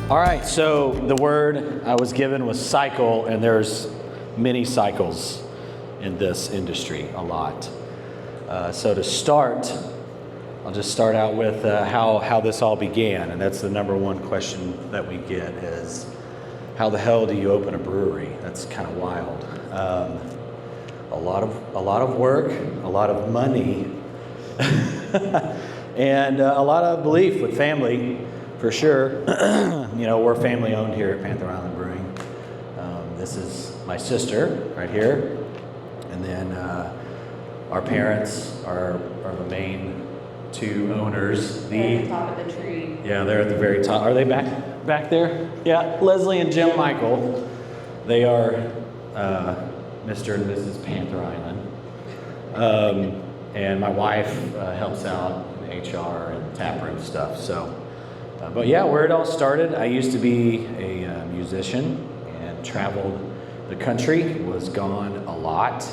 All right, so the word I was given was cycle, and there's many cycles in this industry, a lot. So to start, I'll just start out with how this all began, and that's the number one question that we get is, how the hell do you open a brewery? That's kind of wild. A lot of work, a lot of money, and a lot of belief with family, for sure. We're family owned here at Panther Island Brewing. This is my sister right here, and then our parents are the main two owners. They're at the top of the tree. Yeah, they're at the very top. Are they back there? Yeah, Leslie and Jim Michael. They are Mr. and Mrs. Panther Island. And my wife helps out in HR and taproom stuff. So, but yeah, where it all started, I used to be a musician and traveled the country, was gone a lot.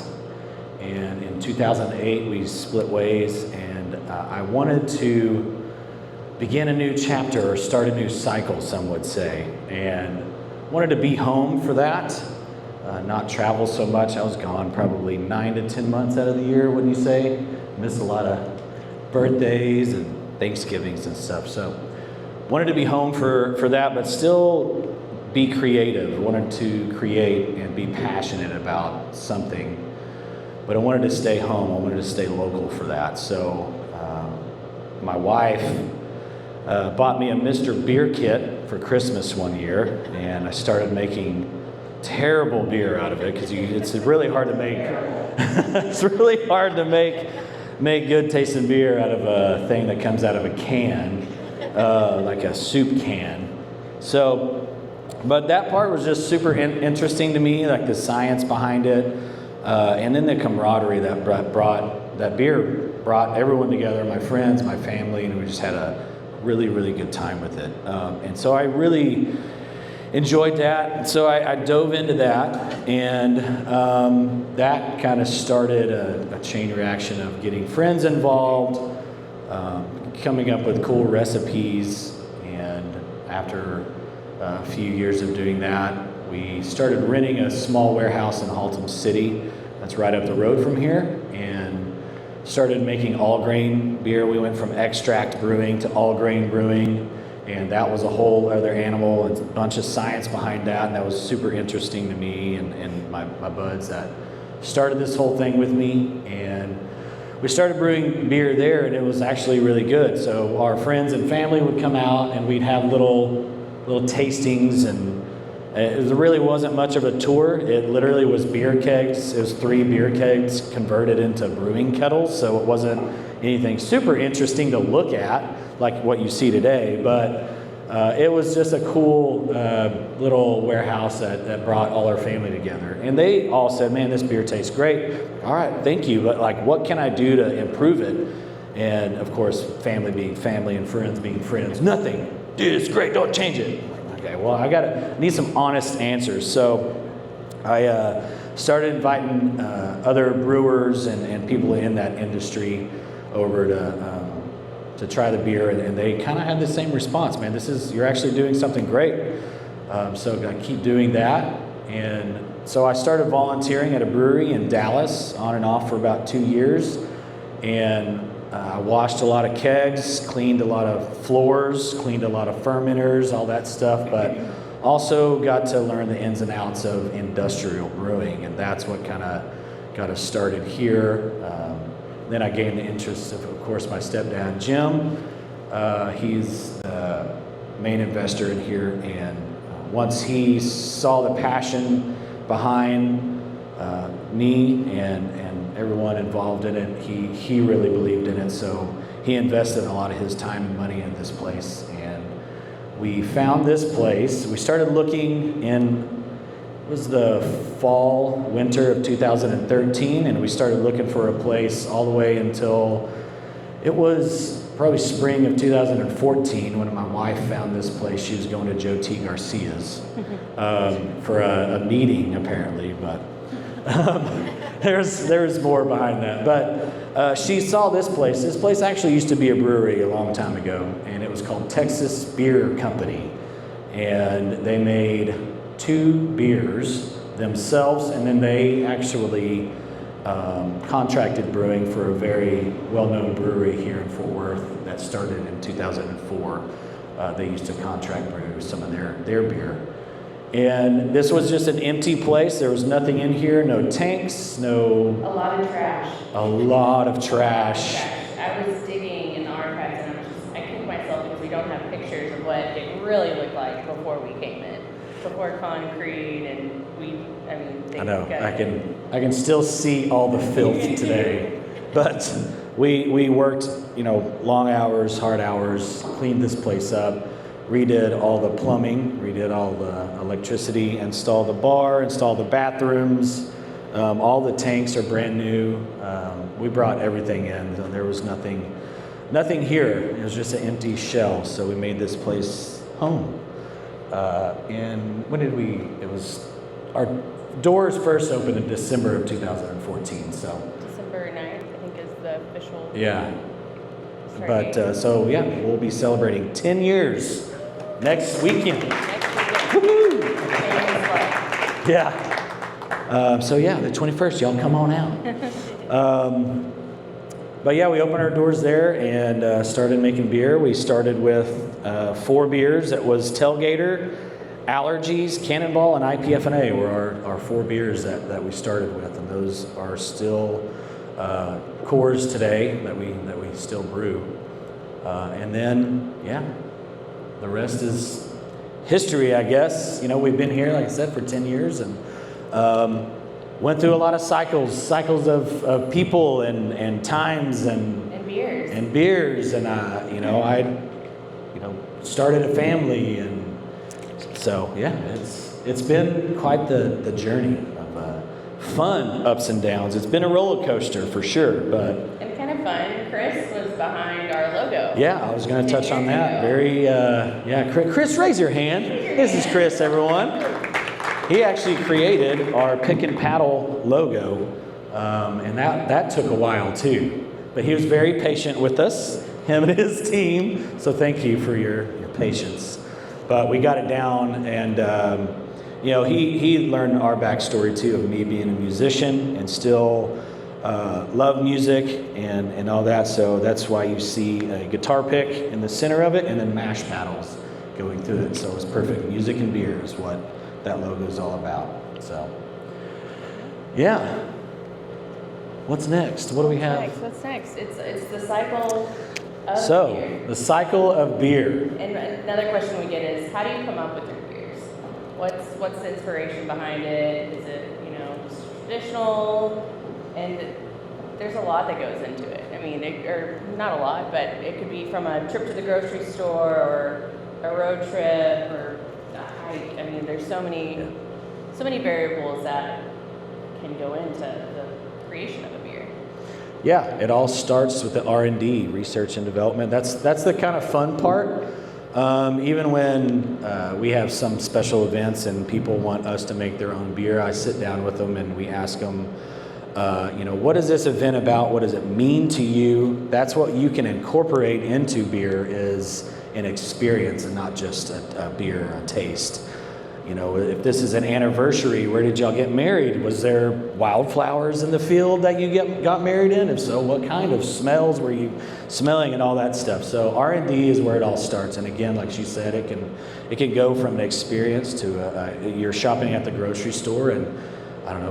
And in 2008, we split ways, and I wanted to begin a new chapter or start a new cycle, some would say, and wanted to be home for that, not travel so much. I was gone probably 9 to 10 months out of the year, wouldn't you say? Missed a lot of birthdays and Thanksgivings and stuff. So wanted to be home for that, but still be creative. Wanted to create and be passionate about something, but I wanted to stay home. I wanted to stay local for that. So my wife bought me a Mr. Beer kit for Christmas one year, and I started making terrible beer out of it because it's really hard to make. It's really hard to make good tasting beer out of a thing that comes out of a can, like a soup can. So, but that part was just super interesting to me, like the science behind it, and then the camaraderie that beer brought everyone together, my friends, my family, and we just had a really, really good time with it. And so I really enjoyed that. So I dove into that, and that kind of started a chain reaction of getting friends involved, coming up with cool recipes, and after a few years of doing that, we started renting a small warehouse in Haltom City that's right up the road from here, and started making all-grain beer. We went from extract brewing to all-grain brewing, and that was a whole other animal and a bunch of science behind that, and that was super interesting to me and my buds that started this whole thing with me. And we started brewing beer there, and it was actually really good. So our friends and family would come out, and we'd have little tastings, and it really wasn't much of a tour. It literally was beer kegs. It was 3 beer kegs converted into brewing kettles, so it wasn't anything super interesting to look at like what you see today, but it was just a cool little warehouse that brought all our family together. And they all said, man, this beer tastes great. All right, thank you, but like, what can I do to improve it? And of course, family being family and friends being friends. Nothing. Dude, it's great, don't change it. Okay, well, I need some honest answers. So I started inviting other brewers and people in that industry over to try the beer, and they kind of had the same response. Man, you're actually doing something great. So I keep doing that. And so I started volunteering at a brewery in Dallas on and off for about 2 years. And I washed a lot of kegs, cleaned a lot of floors, cleaned a lot of fermenters, all that stuff, but also got to learn the ins and outs of industrial brewing, and that's what kind of got us started here. Then I gained the interest of course, my stepdad, Jim. He's the main investor in here, and once he saw the passion behind me and everyone involved in it, he really believed in it, so he invested a lot of his time and money in this place. And we found this place. We started looking it was the winter of 2013, and we started looking for a place all the way until it was probably spring of 2014 when my wife found this place. She was going to Joe T. Garcia's for a meeting, apparently, but there's more behind that. But she saw this place. This place actually used to be a brewery a long time ago, and it was called Texas Beer Company. and they made 2 beers themselves, and then they actually contracted brewing for a very well-known brewery here in Fort Worth that started in 2004. They used to contract brew some of their beer. And this was just an empty place. There was nothing in here, no tanks, no... A lot of trash. A lot of trash. I was digging in the archives and I kicked myself because we don't have pictures of what it really looked like before we came in. Before concrete and I know, I can still see all the filth today. But we worked, long hours, hard hours, cleaned this place up, redid all the plumbing, redid all the electricity, installed the bar, installed the bathrooms. All the tanks are brand new. We brought everything in. So there was nothing here. It was just an empty shell. So we made this place home. And when did our doors first opened in December of 2014. So December 9th, I think, is the official. Yeah. But we'll be celebrating 10 years next weekend. Woo-hoo! Yeah. The 21st, y'all come on out. But yeah, we opened our doors there and started making beer. We started with 4 beers. It was Tailgater, Allergies, Cannonball, and IPF&A were our 4 beers that we started with, and those are still cores today that we still brew. And then, the rest is history, I guess. We've been here, like I said, for 10 years and went through a lot of cycles of people and times and beers. And I started a family, and so it's been quite the journey of fun ups and downs. It's been a roller coaster for sure, but and kind of fun. Chris was behind our logo. Yeah, I was going to touch on that. Chris, raise your hand. This is Chris, everyone. He actually created our pick and paddle logo, and that took a while too. But he was very patient with us, him and his team. So thank you for your patience. But we got it down, and he learned our backstory too of me being a musician and still love music and all that. So that's why you see a guitar pick in the center of it, and then mash paddles going through it. So it's perfect. Music and beer is what that logo is all about. So, what's next? What do we have? What's next? It's the cycle of beer. The cycle of beer. And another question we get is, how do you come up with your beers? What's the inspiration behind it? Is it traditional? And there's a lot that goes into it. I mean, or not a lot, but it could be from a trip to the grocery store or a road trip or a hike. I mean, there's so many variables that can go into the creation of a beer. Yeah, it all starts with the R&D, research and development. That's the kind of fun part. Even when we have some special events and people want us to make their own beer, I sit down with them and we ask them, what is this event about? What does it mean to you? That's what you can incorporate into beer is an experience and not just a beer, a taste. If this is an anniversary, where did y'all get married? Was there wildflowers in the field that you got married in? If so, what kind of smells were you smelling and all that stuff? So R&D is where it all starts. And again, like she said, it can go from an experience to you're shopping at the grocery store and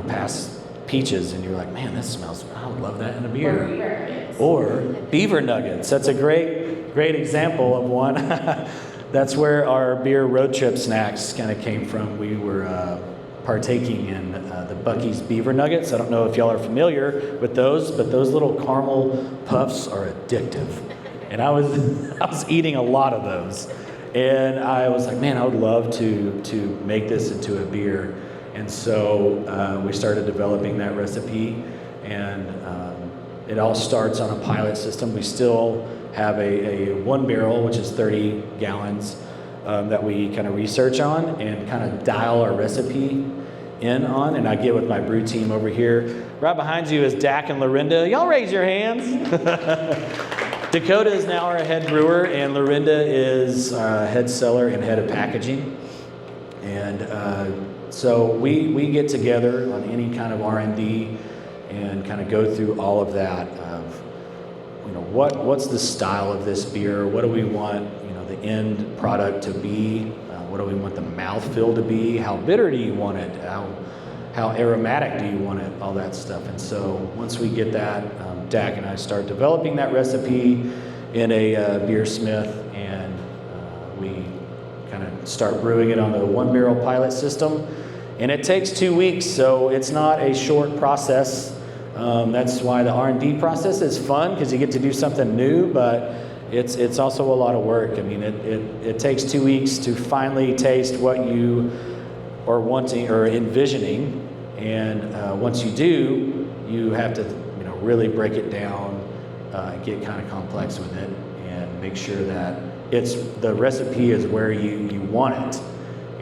pass peaches and you're like, man, this smells, I would love that in a beer. Or beaver nuggets. That's a great example of one. That's where our beer road trip snacks kind of came from. We were partaking in the Buc-ee's beaver nuggets. I don't know if y'all are familiar with those, but those little caramel puffs are addictive. And I was eating a lot of those. And I was like, man, I would love to make this into a beer. And so we started developing that recipe, and it all starts on a pilot system. We still have a 1 barrel, which is 30 gallons, that we kind of research on and kind of dial our recipe in on. And I get with my brew team over here. Right behind you is Dak and Lorinda. Y'all raise your hands. Dakota is now our head brewer, and Lorinda is head seller and head of packaging. And so we get together on any kind of R&D and kind of go through all of that of, what's the style of this beer? What do we want, the end product to be? What do we want the mouthfeel to be? How bitter do you want it? How aromatic do you want it? All that stuff. And so once we get that, Dak and I start developing that recipe in a beer smith, and we kind of start brewing it on the 1-barrel pilot system. And it takes 2 weeks, so it's not a short process. That's why the R&D process is fun, because you get to do something new, but it's also a lot of work. I mean, it takes 2 weeks to finally taste what you are wanting or envisioning, and once you do, you have to really break it down, get kind of complex with it, and make sure that the recipe is where you want it.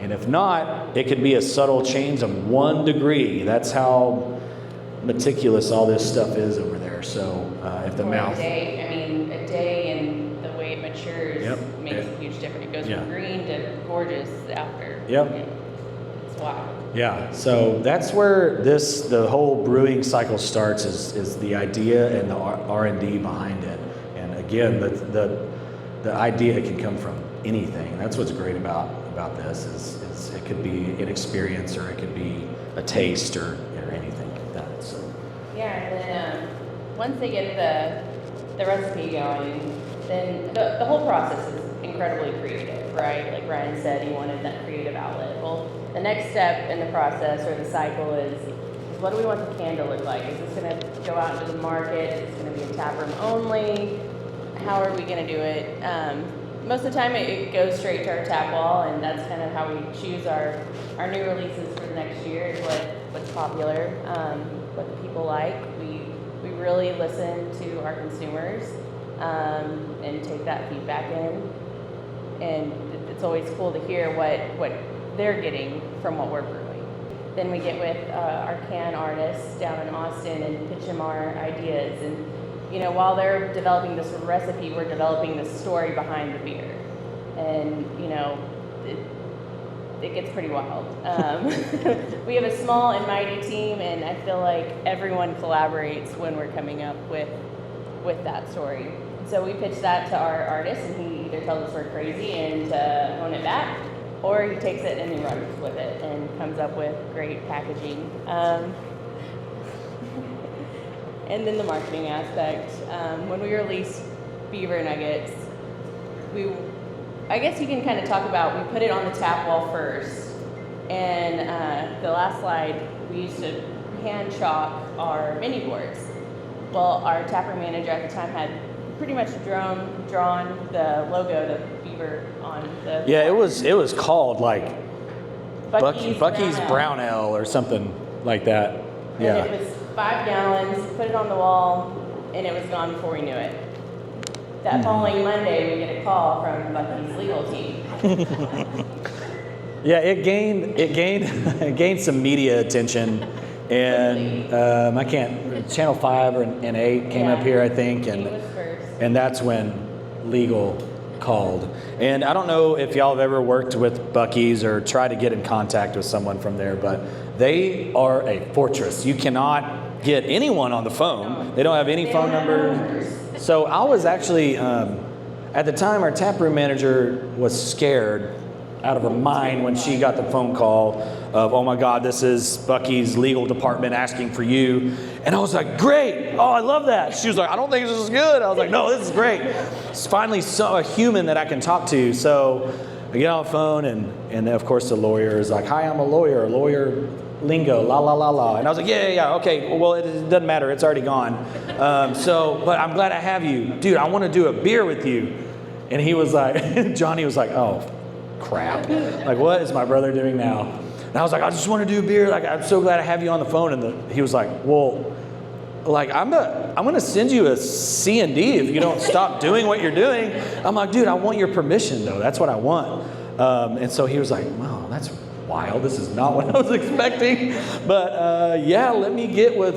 And if not, it could be a subtle change of 1 degree. That's how meticulous all this stuff is over there. So if the mouth... A day and the way it matures makes a huge difference. It goes from green to gorgeous after. Yep. It's wild. Yeah, so that's where the whole brewing cycle starts, is the idea and the R&D behind it. And again, the idea can come from anything. That's what's great about this is it could be an experience, or it could be a taste, or anything like that. So yeah, and then once they get the recipe going, then the whole process is incredibly creative, right? Like Ryan said, he wanted that creative outlet. Well, the next step in the process or the cycle is what do we want the can to look like? Is this going to go out into the market? Is this going to be a tap room only? How are we going to do it? Most of the time it goes straight to our tap wall, and that's kind of how we choose our new releases for the next year, is what's popular, what the people like. We really listen to our consumers and take that feedback in. And it's always cool to hear what they're getting from what we're brewing. Then we get with our can artists down in Austin and pitch them our ideas. And while they're developing this recipe, we're developing the story behind the beer. And it gets pretty wild. We have a small and mighty team, and I feel like everyone collaborates when we're coming up with that story. So we pitch that to our artist, and he either tells us we're crazy and to own it back, or he takes it and he runs with it and comes up with great packaging. And then the marketing aspect. When we release Beaver Nuggets, I guess you can kind of talk about, we put it on the tap wall first. And the last slide, we used to hand chalk our mini boards. Well, our taproom manager at the time had pretty much drawn the logo, the beaver, on the... Yeah, it was called like Bucky's Brown Ale or something like that. Yeah. And it was 5 gallons, put it on the wall, and it was gone before we knew it. That following Monday, we get a call from Bucky's legal team. Yeah, it gained some media attention, and Channel 5 and 8 came up here, I think, and that's when legal called. And I don't know if y'all have ever worked with Bucky's or tried to get in contact with someone from there, but they are a fortress. You cannot get anyone on the phone. They don't have any phone numbers. So I was actually, at the time, our taproom manager was scared out of her mind when she got the phone call of, oh my God, this is Bucky's legal department asking for you. And I was like, great, oh, I love that. She was like, I don't think this is good. I was like, no, this is great. It's finally a human that I can talk to. So I get on the phone, and of course the lawyer is like, hi, I'm a lawyer lingo, la la la la. And I was like, yeah, okay, well, it doesn't matter, it's already gone. But I'm glad I have you. Dude, I want to do a beer with you. And he was like, Johnny was like, oh, crap. Like, what is my brother doing now? And I was like, I just want to do a beer. Like, I'm so glad I have you on the phone. And he was like, well, like, I'm going to send you a C&D if you don't stop doing what you're doing. I'm like, dude, I want your permission, though. That's what I want. And so he was like, wow, that's wild. This is not what I was expecting. But, yeah, let me get with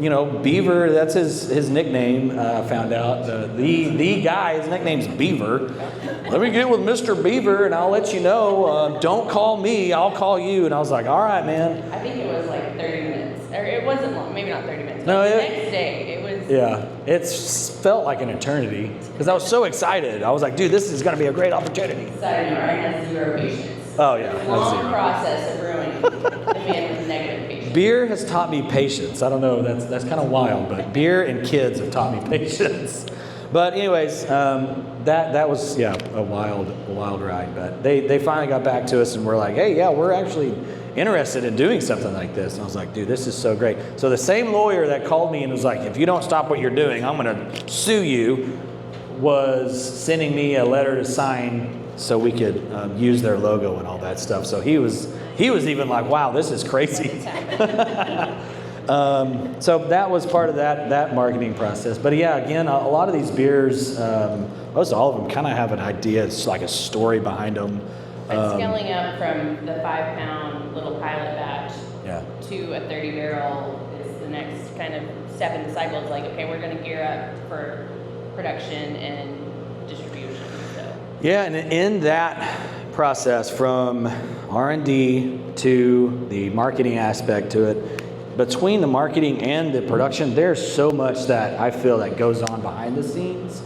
Beaver, that's his nickname. Found out the guy, his nickname's Beaver. Let me get with Mr. Beaver and I'll let you know. Don't call me, I'll call you. And I was like, all right, man. I think it was like 30 minutes. Or it wasn't long, maybe not 30 minutes. No, the next day, it was. Yeah, it felt like an eternity because I was so excited. I was like, dude, this is going to be a great opportunity. Side note, I had 0 patience. Oh, yeah. Long process of brewing. The man with negative patience. Beer has taught me patience. I don't know, that's kind of wild, but beer and kids have taught me patience. But anyways, that was, a wild ride. But they finally got back to us and were like, hey, yeah, we're actually interested in doing something like this. And I was like, dude, this is so great. So the same lawyer that called me and was like, if you don't stop what you're doing, I'm going to sue you, was sending me a letter to sign so we could use their logo and all that stuff. So he was even like, wow, this is crazy. So that was part of that marketing process. But yeah, again, a lot of these beers, most all of them kind of have an idea. It's like a story behind them. But scaling up from the 5-pound little pilot batch to a 30 barrel is the next kind of step in the cycle. It's like, okay, we're going to gear up for production and distribution. So. Yeah, and in that process, from R&D to the marketing aspect to it, between the marketing and the production, there's so much that I feel that goes on behind the scenes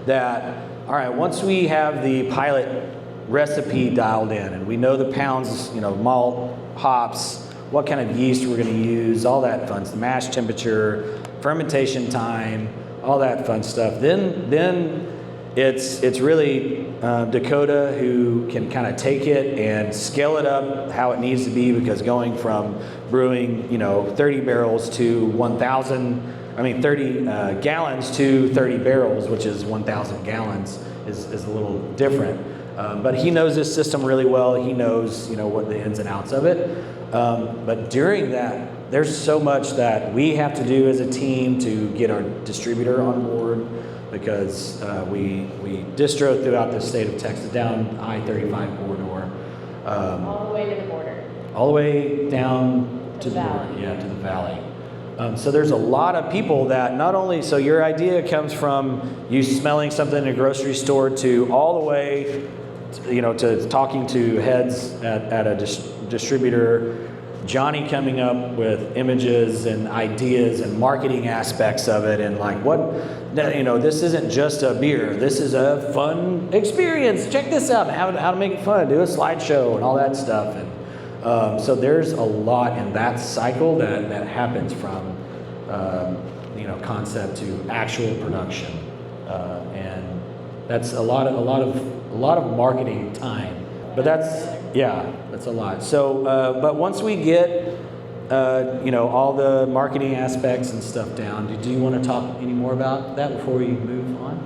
that, all right, once we have the pilot recipe dialed in and we know the pounds, malt, hops, what kind of yeast we're going to use, all that fun stuff, mash temperature, fermentation time, all that fun stuff. Then it's really Dakota who can kind of take it and scale it up how it needs to be, because going from brewing 30 barrels to 30 gallons to 30 barrels, which is 1,000 gallons, is a little different. But he knows this system really well. He knows, what the ins and outs of it. But during that, there's so much that we have to do as a team to get our distributor on board, because we distro throughout the state of Texas, down I-35 corridor. All the way to the border. All the way down to the valley. border, to the valley. So there's a lot of people that not only, so your idea comes from you smelling something in a grocery store to all the way, to talking to heads at a distributor, Johnny coming up with images and ideas and marketing aspects of it, and like this isn't just a beer, this is a fun experience. Check this out, how to make it fun, do a slideshow and all that stuff. And so there's a lot in that cycle that happens from concept to actual production, and that's a lot of marketing time. But that's a lot. So, but once we get all the marketing aspects and stuff down, do you want to talk any more about that before we move on?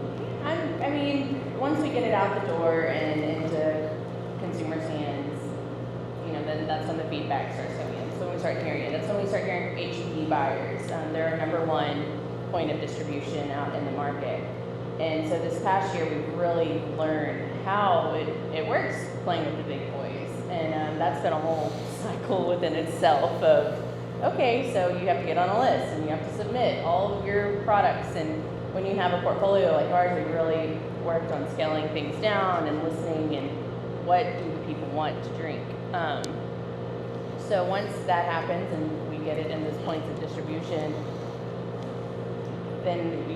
Once we get it out the door and into consumers' hands, then that's when the feedback starts coming in. So when we start hearing it, that's when we start hearing from HEB buyers. They're our number one point of distribution out in the market. And so this past year, we've really learned how it works playing with the big boys. And that's been a whole cycle within itself of, okay, so you have to get on a list and you have to submit all of your products. And when you have a portfolio like ours, we really worked on scaling things down and listening and what do the people want to drink. So once that happens and we get it in those points of distribution, then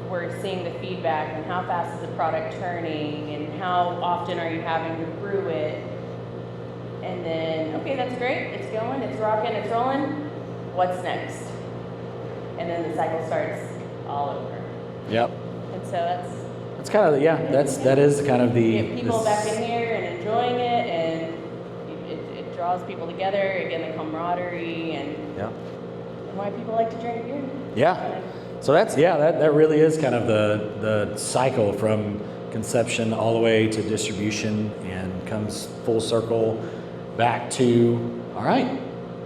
we're seeing the feedback and how fast is the product turning and how often are you having to brew it. And then, okay, that's great, it's going, it's rocking, it's rolling. What's next? And then the cycle starts all over. Yep. And so that's kind of that is kind of the get people back in here and enjoying it, and it draws people together. Again, the camaraderie and why people like to drink beer. Yeah. So that really is kind of the cycle from conception all the way to distribution, and comes full circle back to, all right,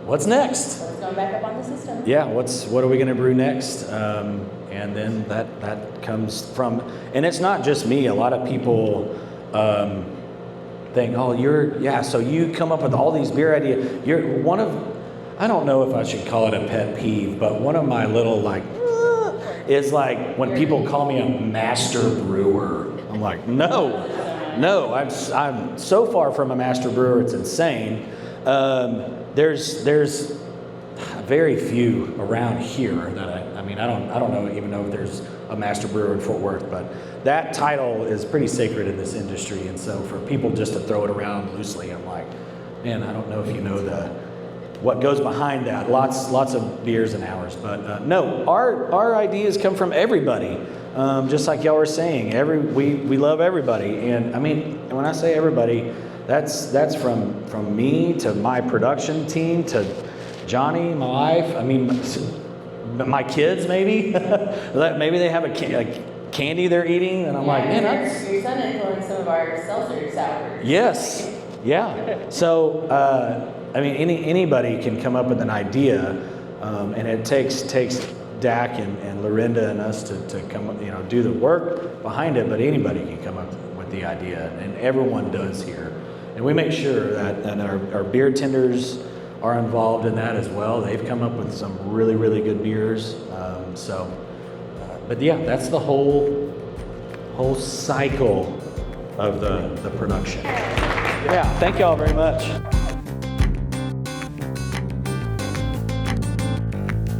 what's next? What's going back up on the system? Yeah, what are we going to brew next? And then that comes from, and it's not just me. A lot of people think, oh, so you come up with all these beer ideas. I don't know if I should call it a pet peeve, but one of my little like, is like when people call me a master brewer. I'm like, no, I'm so far from a master brewer, it's insane. There's very few around here that I mean, I don't even know if there's a master brewer in Fort Worth, but that title is pretty sacred in this industry. And so for people just to throw it around loosely, I'm like, man, I don't know if you know what goes behind that. Lots of beers and hours, but no, our ideas come from everybody. Just like y'all were saying, we love everybody, and I mean, when I say everybody, that's from me to my production team to Johnny, my wife. I mean, my kids maybe. Maybe they have a candy they're eating, and I'm like, man, that's your son influenced some of our seltzer sours. Yes, yeah. So I mean, anybody can come up with an idea, and it takes Dak and Lorinda and us to come, do the work behind it. But anybody can come up with the idea, and everyone does here. And we make sure that our beer tenders are involved in that as well. They've come up with some really, really good beers. But yeah, that's the whole cycle of the production. Yeah, thank y'all very much.